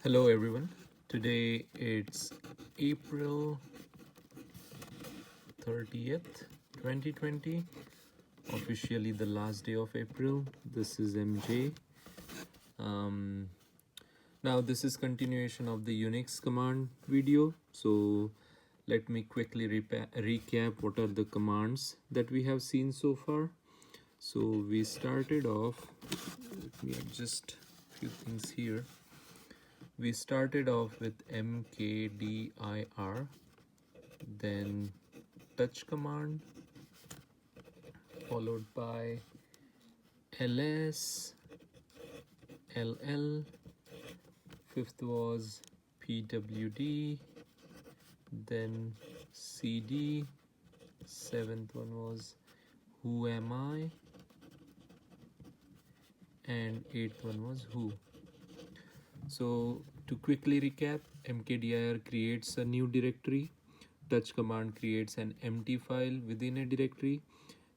Hello everyone. Today it's April 30th, 2020, officially the last day of April. This is MJ. Um, Now this is continuation of the Unix command video. So let me quickly recap what are the commands that we have seen so far. So we started off, let me adjust a few things here. We started off with mkdir, then touch command, followed by ls, ll, fifth was pwd, then cd, seventh one was who am I, and eighth one was who. So to quickly recap, mkdir creates a new directory, touch command creates an empty file within a directory,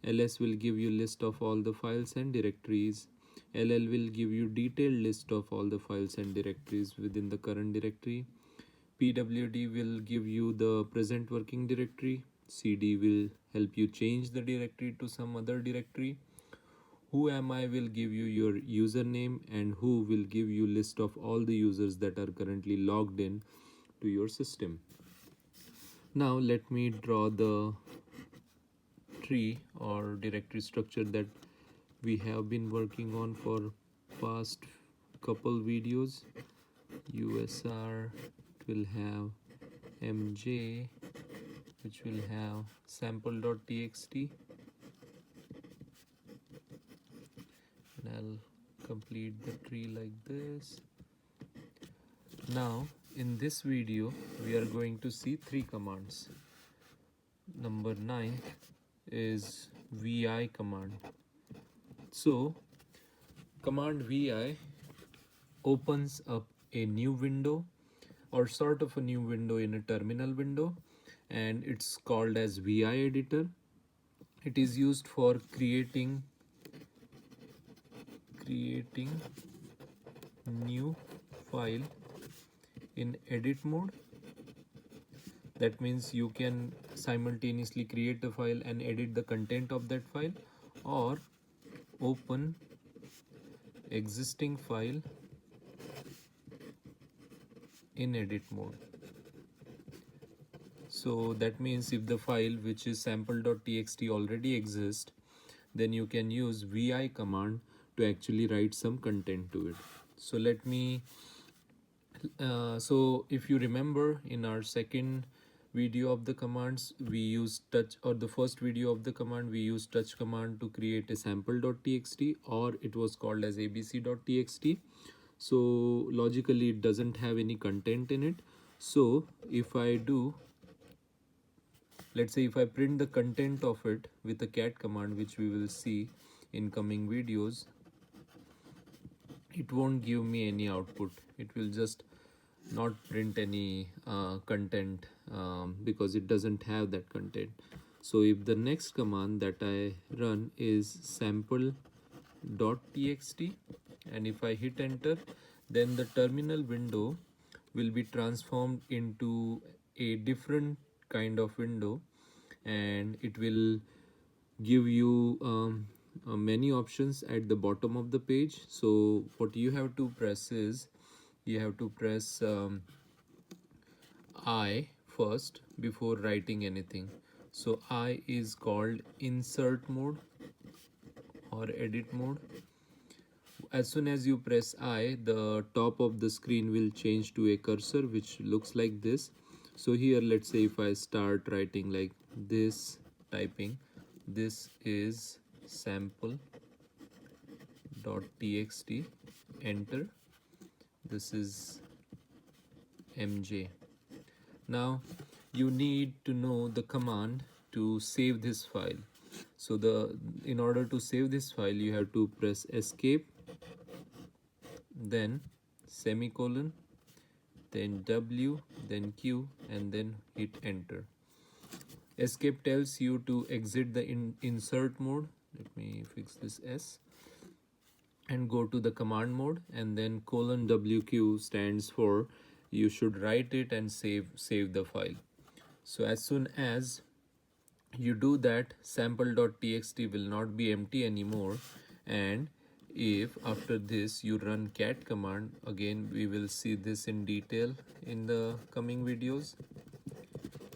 ls will give you list of all the files and directories, ll will give you detailed list of all the files and directories within the current directory, pwd will give you the present working directory, cd will help you change the directory to some other directory, who am I will give you your username, and who will give you list of all the users that are currently logged in to your system. Now let me draw the tree or directory structure that we have been working on for past couple videos. USR will have MJ, which will have sample.txt, and I'll complete the tree like this. Now in this video we are going to see three commands. Number 9 is vi command. So command vi opens up a new window or sort of a new window in a terminal window, and it's called as vi editor. It is used for creating new file in edit mode. That means you can simultaneously create a file and edit the content of that file, or open existing file in edit mode. So that means if the file which is sample.txt already exists, then you can use vi command to actually write some content to it. So let me so if you remember, in our second video of the commands we used touch, or the first video of the command we used touch command to create a sample.txt, or it was called as abc.txt. So logically it doesn't have any content in it. So if I do, let's say if I print the content of it with a cat command, which we will see in coming videos, it won't give me any output. It will just not print any content because it doesn't have that content. So if the next command that I run is sample.txt, and if I hit enter, then the terminal window will be transformed into a different kind of window, and it will give you many options at the bottom of the page. So what you have to press is, you have to press I first before writing anything. So I is called insert mode or edit mode. As soon as you press I, the top of the screen will change to a cursor which looks like this. So here, let's say if I start writing like this, typing, this is sample.txt, enter, this is MJ. Now you need to know the command to save this file. So in order to save this file, you have to press escape, then semicolon, then W, then Q, and then hit enter. Escape tells you to exit the insert mode. Let me fix this S. and go to the command mode, and then colon WQ stands for you should write it and save the file. So as soon as you do that, sample.txt will not be empty anymore. And if after this you run cat command, again we will see this in detail in the coming videos,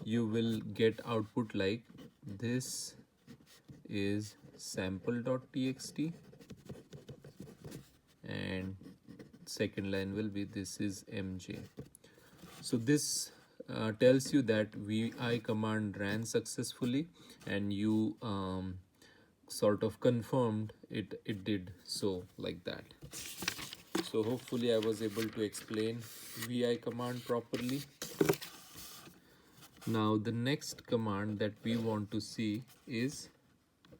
you will get output like this is sample.txt, and second line will be this is mj. So this tells you that vi command ran successfully, and you sort of confirmed it did so, like that. So hopefully I was able to explain vi command properly. Now the next command that we want to see is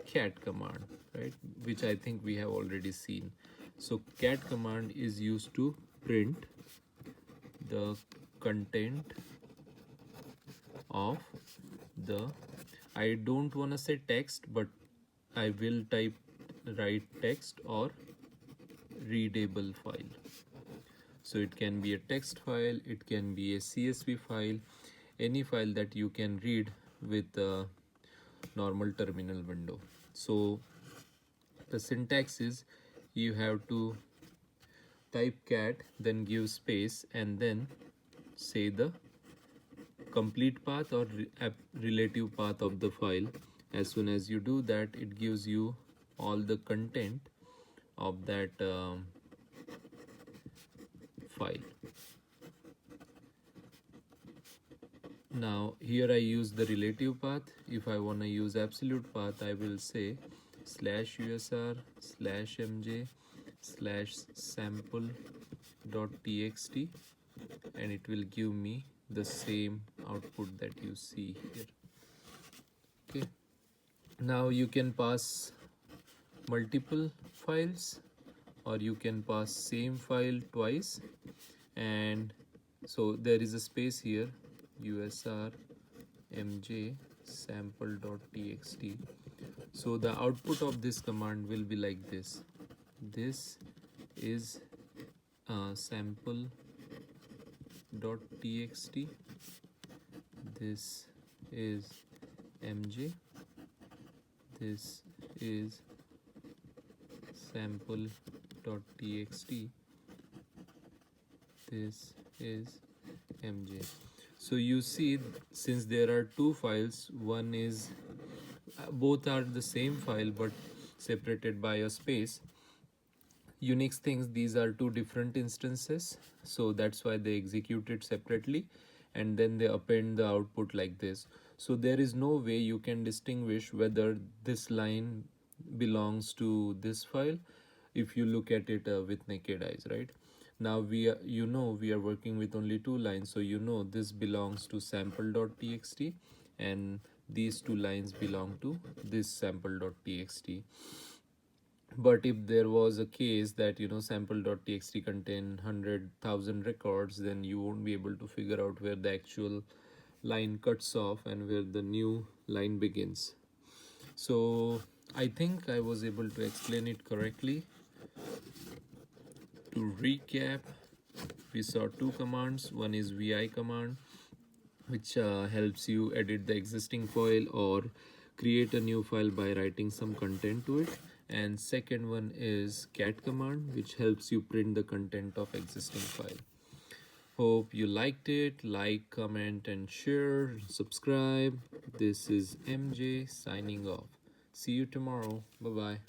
cat command, right, which I think we have already seen. So cat command is used to print the content of the, I don't want to say text, but I will write text or readable file. So it can be a text file, it can be a CSV file, any file that you can read with a normal terminal window. So the syntax is you have to type cat, then give space, and then say the complete path or relative path of the file. As soon as you do that, it gives you all the content of that file. Now here I use the relative path. If I want to use absolute path, I will say /usr/mj/sample.txt, and it will give me the same output that you see here. Okay, now you can pass multiple files, or you can pass same file twice, and so there is a space here, usr mj sample.txt. So the output of this command will be like this. This is sample.txt, this is mj, this is sample.txt, this is mj. So you see, since there are two files, one is both are the same file but separated by a space, Unix thinks these are two different instances, so that's why they execute it separately, and then they append the output like this. So there is no way you can distinguish whether this line belongs to this file if you look at it with naked eyes, right? Now we are, we are working with only two lines, so this belongs to sample.txt, and these two lines belong to this sample.txt. But if there was a case that sample.txt contain 100,000 records, then you won't be able to figure out where the actual line cuts off and where the new line begins. So I think I was able to explain it correctly. To recap, we saw two commands. One is vi command, which helps you edit the existing file or create a new file by writing some content to it. And second one is cat command, which helps you print the content of existing file. Hope you liked it. Like, comment, and share. Subscribe. This is MJ signing off. See you tomorrow. Bye bye.